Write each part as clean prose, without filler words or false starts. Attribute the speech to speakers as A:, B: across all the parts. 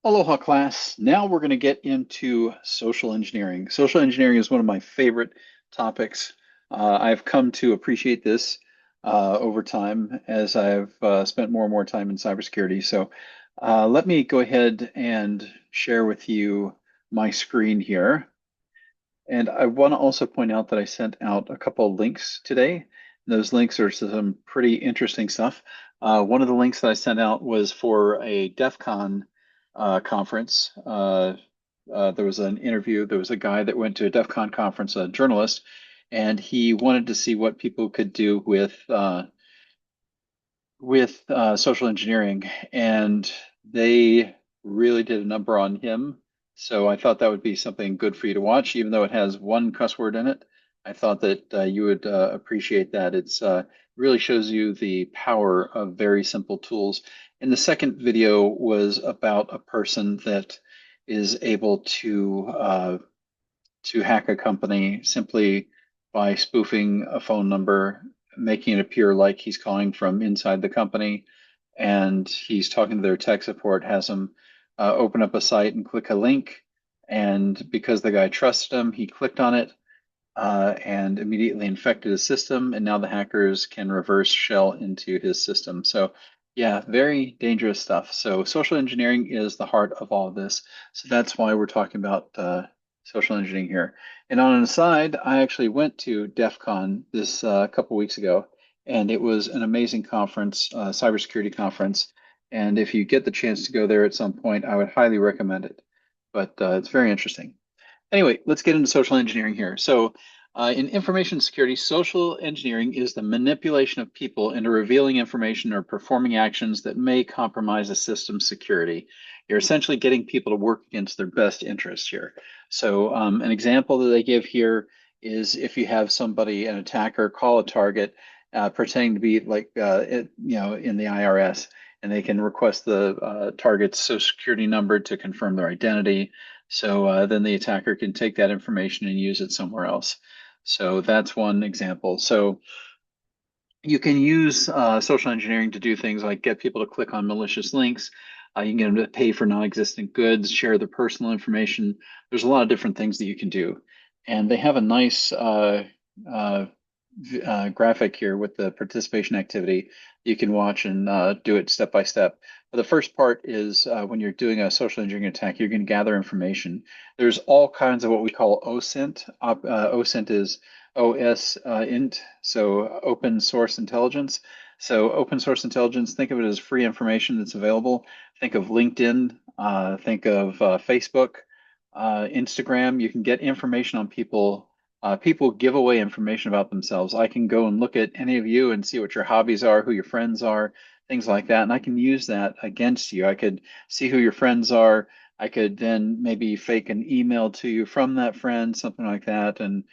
A: Aloha class. Now we're going to get into social engineering. Social engineering is one of my favorite topics. I've come to appreciate this over time as I've spent more and more time in cybersecurity. So let me go ahead and share with you my screen here. And I want to also point out that I sent out a couple of links today. Those links are some pretty interesting stuff. One of the links that I sent out was for a DEF CON conference. There was an interview. There was a guy that went to a DEF CON conference, a journalist, and he wanted to see what people could do with social engineering, and they really did a number on him. So I thought that would be something good for you to watch, even though it has one cuss word in it. I thought that you would appreciate that. It's really shows you the power of very simple tools. And the second video was about a person that is able to hack a company simply by spoofing a phone number, making it appear like he's calling from inside the company, and he's talking to their tech support, has them open up a site and click a link. And because the guy trusted him, he clicked on it and immediately infected his system. And now the hackers can reverse shell into his system. So, yeah, very dangerous stuff. So, social engineering is the heart of all of this. So, that's why we're talking about social engineering here. And on an aside, I actually went to DEF CON this couple weeks ago, and it was an amazing conference, cybersecurity conference. And if you get the chance to go there at some point, I would highly recommend it. But it's very interesting. Anyway, let's get into social engineering here. So, in information security, social engineering is the manipulation of people into revealing information or performing actions that may compromise a system's security. You're essentially getting people to work against their best interests here. So, an example that they give here is if you have somebody, an attacker, call a target pretending to be like, in the IRS, and they can request the target's social security number to confirm their identity. So then the attacker can take that information and use it somewhere else. So that's one example. So you can use social engineering to do things like get people to click on malicious links. You can get them to pay for non-existent goods, share their personal information. There's a lot of different things that you can do. And they have a nice uh, graphic here with the participation activity. You can watch and do it step by step. But the first part is when you're doing a social engineering attack, you're going to gather information. There's all kinds of what we call OSINT. OSINT is int, so open source intelligence. So open source intelligence, think of it as free information that's available. Think of LinkedIn, think of Facebook, Instagram. You can get information on people. People give away information about themselves. I can go and look at any of you and see what your hobbies are, who your friends are, things like that. And I can use that against you. I could see who your friends are. I could then maybe fake an email to you from that friend, something like that, and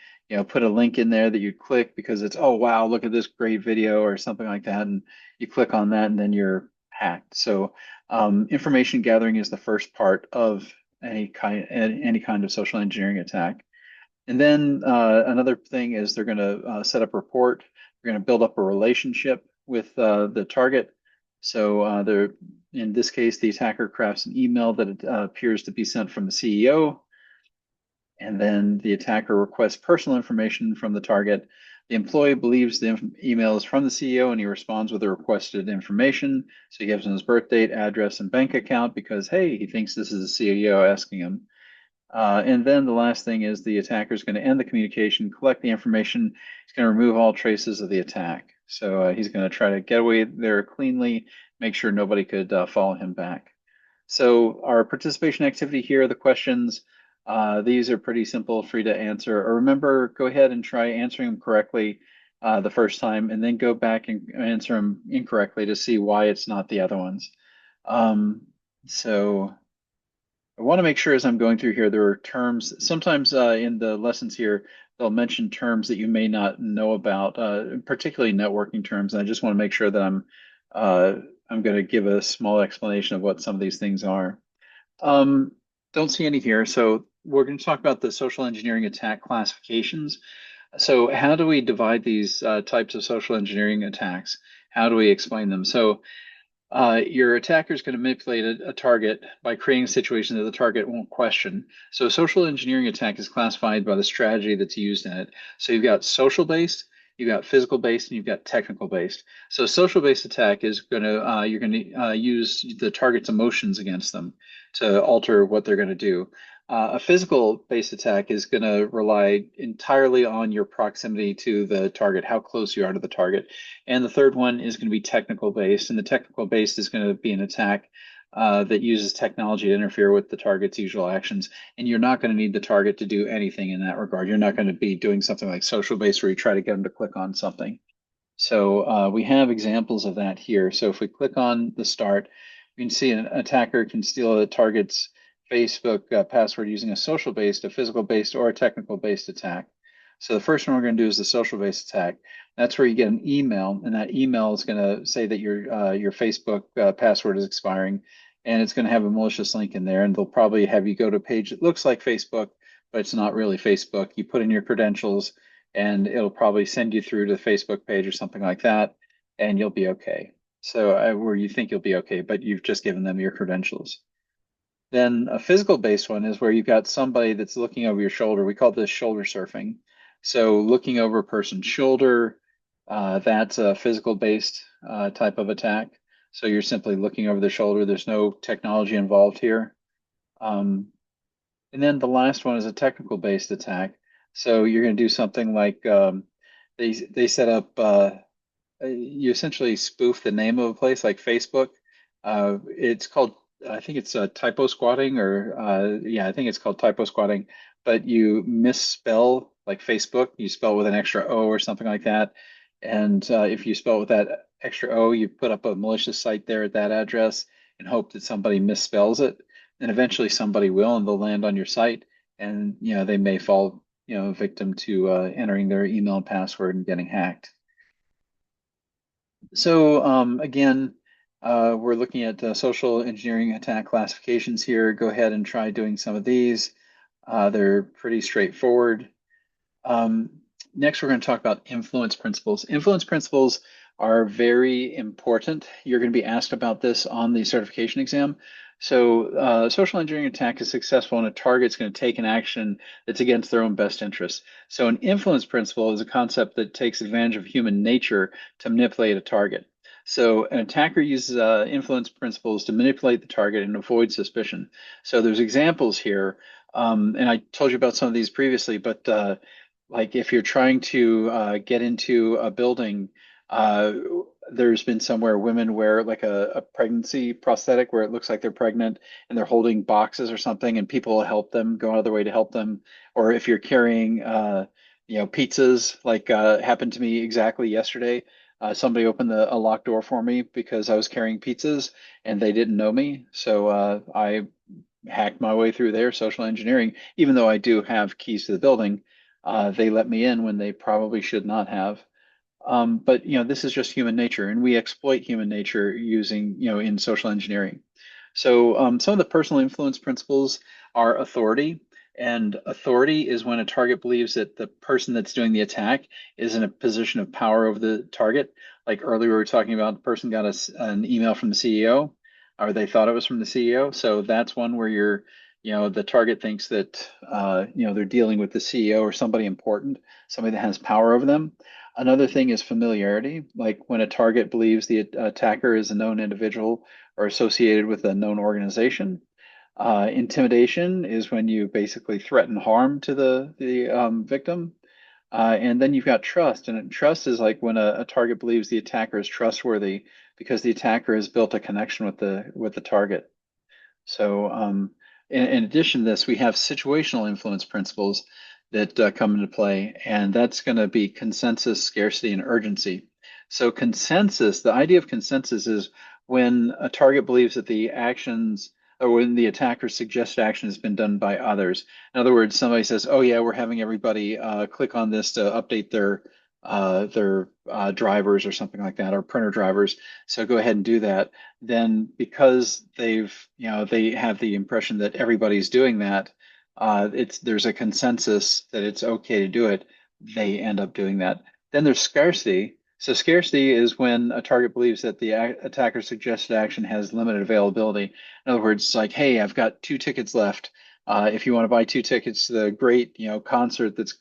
A: put a link in there that you click because it's, oh wow, look at this great video or something like that, and you click on that and then you're hacked. So information gathering is the first part of any kind of social engineering attack. And then another thing is they're going to set up a report. They're going to build up a relationship with the target. So in this case, the attacker crafts an email that appears to be sent from the CEO. And then the attacker requests personal information from the target. The employee believes the email is from the CEO and he responds with the requested information. So he gives him his birth date, address, and bank account because, hey, he thinks this is the CEO asking him. And then the last thing is the attacker is going to end the communication, collect the information. He's going to remove all traces of the attack. So he's going to try to get away there cleanly, make sure nobody could follow him back. So our participation activity here, the questions, these are pretty simple, free to answer. Or remember, go ahead and try answering them correctly the first time, and then go back and answer them incorrectly to see why it's not the other ones. So I want to make sure as I'm going through here, there are terms. Sometimes in the lessons here, they'll mention terms that you may not know about, particularly networking terms. And I just want to make sure that I'm going to give a small explanation of what some of these things are. Don't see any here. So we're going to talk about the social engineering attack classifications. So how do we divide these types of social engineering attacks? How do we explain them? So Your attacker is going to manipulate a target by creating a situation that the target won't question. So, a social engineering attack is classified by the strategy that's used in it. So, you've got social based, you've got physical based, and you've got technical based. So, a social based attack is going to you're going to use the target's emotions against them to alter what they're going to do. A physical based attack is going to rely entirely on your proximity to the target, how close you are to the target. And the third one is going to be technical based, and the technical based is going to be an attack that uses technology to interfere with the target's usual actions. And you're not going to need the target to do anything in that regard. You're not going to be doing something like social based where you try to get them to click on something. So we have examples of that here. So if we click on the start, we can see an attacker can steal a target's Facebook password using a social based, a physical based, or a technical based attack. So the first one we're going to do is the social based attack. That's where you get an email, and that email is going to say that your Facebook password is expiring, and it's going to have a malicious link in there, and they'll probably have you go to a page that looks like Facebook, but it's not really Facebook. You put in your credentials, and it'll probably send you through to the Facebook page or something like that, and you'll be okay. So, where you think you'll be okay, but you've just given them your credentials. Then a physical based one is where you've got somebody that's looking over your shoulder. We call this shoulder surfing. So looking over a person's shoulder, that's a physical based type of attack. So you're simply looking over the shoulder. There's no technology involved here. Um, and then the last one is a technical based attack. So you're going to do something like they set up you essentially spoof the name of a place like Facebook. It's called, I think it's typo squatting, or yeah, I think it's called typo squatting. But you misspell like Facebook, you spell with an extra O or something like that. And if you spell with that extra O, you put up a malicious site there at that address and hope that somebody misspells it. And eventually somebody will, and they'll land on your site, and they may fall victim to entering their email and password and getting hacked. So again, we're looking at social engineering attack classifications here. Go ahead and try doing some of these. They're pretty straightforward. Um, Next, we're going to talk about influence principles. Influence principles are very important. You're going to be asked about this on the certification exam. So social engineering attack is successful when a target's going to take an action that's against their own best interest. So an influence principle is a concept that takes advantage of human nature to manipulate a target. So an attacker uses influence principles to manipulate the target and avoid suspicion. So there's examples here, and I told you about some of these previously, but like if you're trying to get into a building, uh, there's been somewhere women wear like a pregnancy prosthetic where it looks like they're pregnant and they're holding boxes or something, and people will help them, go out of their way to help them. Or if you're carrying, pizzas, like happened to me exactly yesterday. Somebody opened a locked door for me because I was carrying pizzas and they didn't know me. So I hacked my way through their social engineering, even though I do have keys to the building. They let me in when they probably should not have. But this is just human nature, and we exploit human nature using, in social engineering. So some of the personal influence principles are authority, and authority is when a target believes that the person that's doing the attack is in a position of power over the target. Like earlier, we were talking about the person got an email from the CEO, or they thought it was from the CEO. So that's one where the target thinks that, they're dealing with the CEO or somebody important, somebody that has power over them. Another thing is familiarity, like when a target believes the attacker is a known individual or associated with a known organization. Intimidation is when you basically threaten harm to the victim. And then you've got trust, and trust is like when a target believes the attacker is trustworthy because the attacker has built a connection with the target. So, in addition to this, we have situational influence principles that come into play, and that's going to be consensus, scarcity, and urgency. So, consensus, the idea of consensus is when a target believes that the actions or when the attacker's suggested action has been done by others. In other words, somebody says, "Oh yeah, we're having everybody click on this to update their drivers or something like that, or printer drivers. So go ahead and do that." Then because they have the impression that everybody's doing that, there's a consensus that it's okay to do it. They end up doing that. Then there's scarcity. So scarcity is when a target believes that the attacker's suggested action has limited availability. In other words, it's like, hey, I've got two tickets left. If you want to buy two tickets to the great, concert that's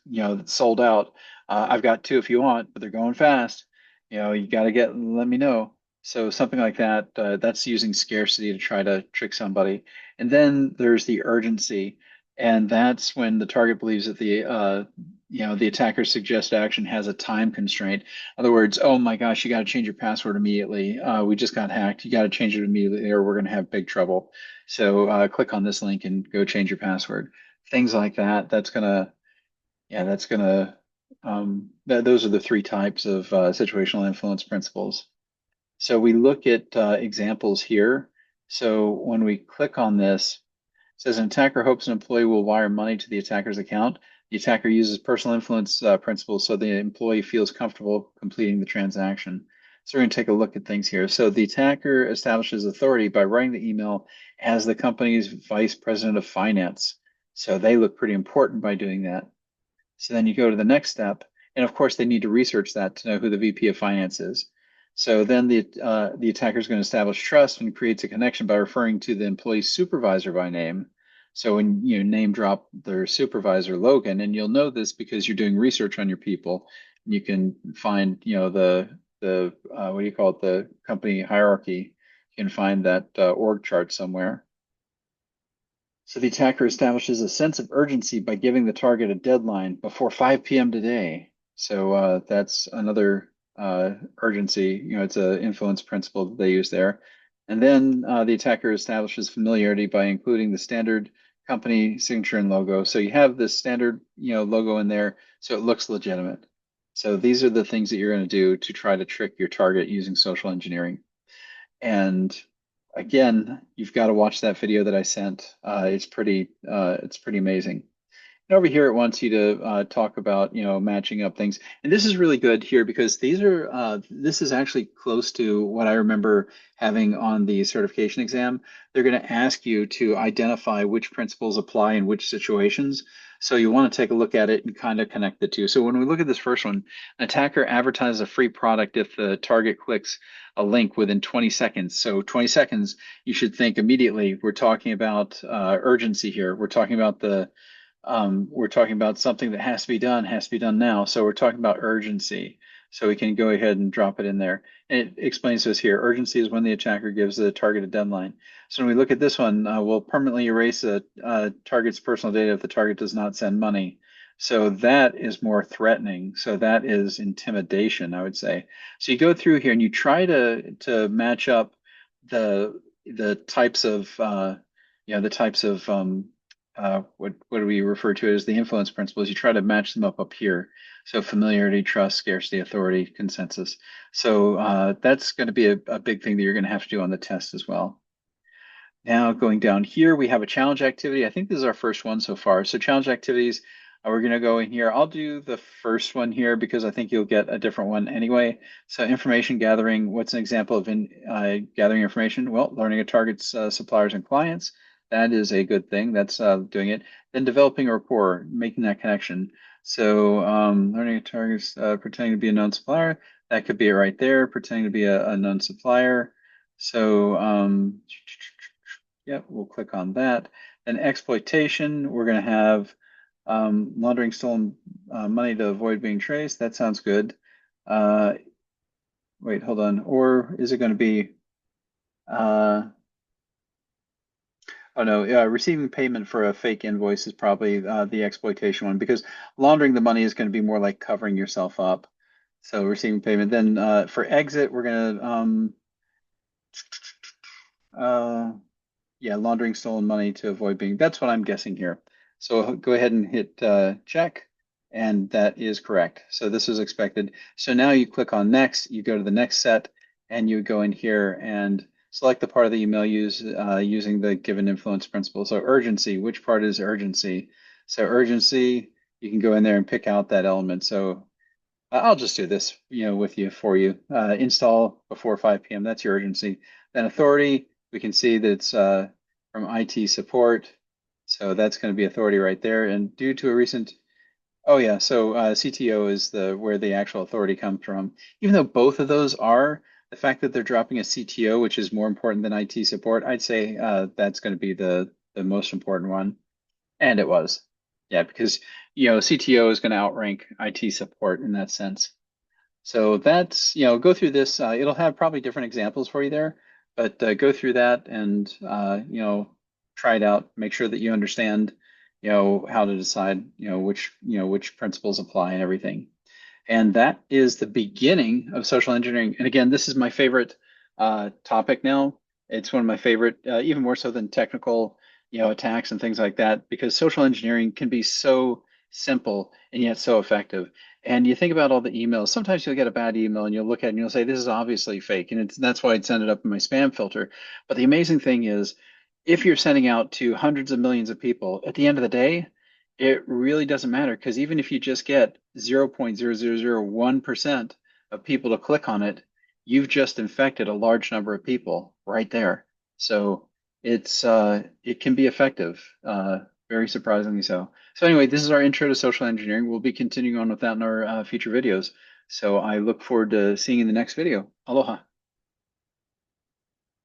A: sold out, I've got two if you want, but they're going fast. You got to let me know. So something like that, that's using scarcity to try to trick somebody. And then there's the urgency, and that's when the target believes that the attacker's suggested action has a time constraint. Other words, oh my gosh, you got to change your password immediately. We just got hacked. You got to change it immediately, or we're going to have big trouble. So click on this link and go change your password. Things like that. Yeah, that's gonna. Those are the three types of situational influence principles. So we look at examples here. So when we click on this, it says an attacker hopes an employee will wire money to the attacker's account. The attacker uses personal influence principles so the employee feels comfortable completing the transaction. So we're going to take a look at things here. So the attacker establishes authority by writing the email as the company's vice president of finance. So they look pretty important by doing that. So then you go to the next step, and of course they need to research that to know who the VP of finance is. So then the attacker is going to establish trust and creates a connection by referring to the employee's supervisor by name. So when you name drop their supervisor, Logan, and you'll know this because you're doing research on your people, you can find the what do you call it, the company hierarchy. You can find that org chart somewhere. So the attacker establishes a sense of urgency by giving the target a deadline before 5 p.m. today. So that's another urgency. It's an influence principle that they use there. And then the attacker establishes familiarity by including the standard company signature and logo. So you have this standard, logo in there, so it looks legitimate. So these are the things that you're going to do to try to trick your target using social engineering. And again, you've got to watch that video that I sent. It's pretty amazing. And over here, it wants you to talk about, matching up things. And this is really good here because this is actually close to what I remember having on the certification exam. They're going to ask you to identify which principles apply in which situations. So you want to take a look at it and kind of connect the two. So when we look at this first one, an attacker advertises a free product if the target clicks a link within 20 seconds. So 20 seconds, you should think immediately, we're talking about urgency here. We're talking about something that has to be done now. So we're talking about urgency. So we can go ahead and drop it in there. And it explains to us here, urgency is when the attacker gives the target a deadline. So when we look at this one, we'll permanently erase a target's personal data if the target does not send money. So that is more threatening. So that is intimidation, I would say. So you go through here and you try to match up the types of what do we refer to as the influence principles? You try to match them up here. So familiarity, trust, scarcity, authority, consensus. So that's going to be a big thing that you're going to have to do on the test as well. Now going down here, we have a challenge activity. I think this is our first one so far. So challenge activities, we're going to go in here. I'll do the first one here because I think you'll get a different one anyway. So information gathering, what's an example of gathering information? Well, learning a target's suppliers and clients. That is a good thing. That's doing it. Then developing a rapport, making that connection. So learning a target's pretending to be a known supplier. That could be it right there, pretending to be a known supplier. So yeah, we'll click on that. Then exploitation, we're going to have laundering stolen money to avoid being traced. That sounds good. Wait, hold on. Or is it going to be, oh no, receiving payment for a fake invoice is probably the exploitation one because laundering the money is going to be more like covering yourself up. So receiving payment. Then for exit, we're going to yeah, laundering stolen money to avoid being, that's what I'm guessing here. So go ahead and hit check, and that is correct. So this is expected. So now you click on next, you go to the next set, and you go in here and select the part of the email using the given influence principle. So urgency, which part is urgency? So urgency, you can go in there and pick out that element. So I'll just do this, for you. Install before 5 p.m. That's your urgency. Then authority, we can see that it's from IT support. So that's going to be authority right there. And due to a recent Oh yeah, so CTO is the where the actual authority comes from. Even though both of those are, the fact that they're dropping a CTO, which is more important than IT support, I'd say that's going to be the most important one. And it was. Yeah, because CTO is going to outrank IT support in that sense. So that's, go through this. It'll have probably different examples for you there, but go through that and, try it out. Make sure that you understand, how to decide, which principles apply and everything. And that is the beginning of social engineering. And again, this is my favorite topic now. It's one of my favorite, even more so than technical, attacks and things like that, because social engineering can be so simple and yet so effective. And you think about all the emails. Sometimes you'll get a bad email and you'll look at it and you'll say, "This is obviously fake," and that's why I'd send it up in my spam filter. But the amazing thing is, if you're sending out to hundreds of millions of people, at the end of the day, it really doesn't matter because even if you just get 0.0001% of people to click on it, you've just infected a large number of people right there. So it can be effective, very surprisingly so. So anyway, this is our intro to social engineering. We'll be continuing on with that in our future videos. So I look forward to seeing you in the next video. Aloha.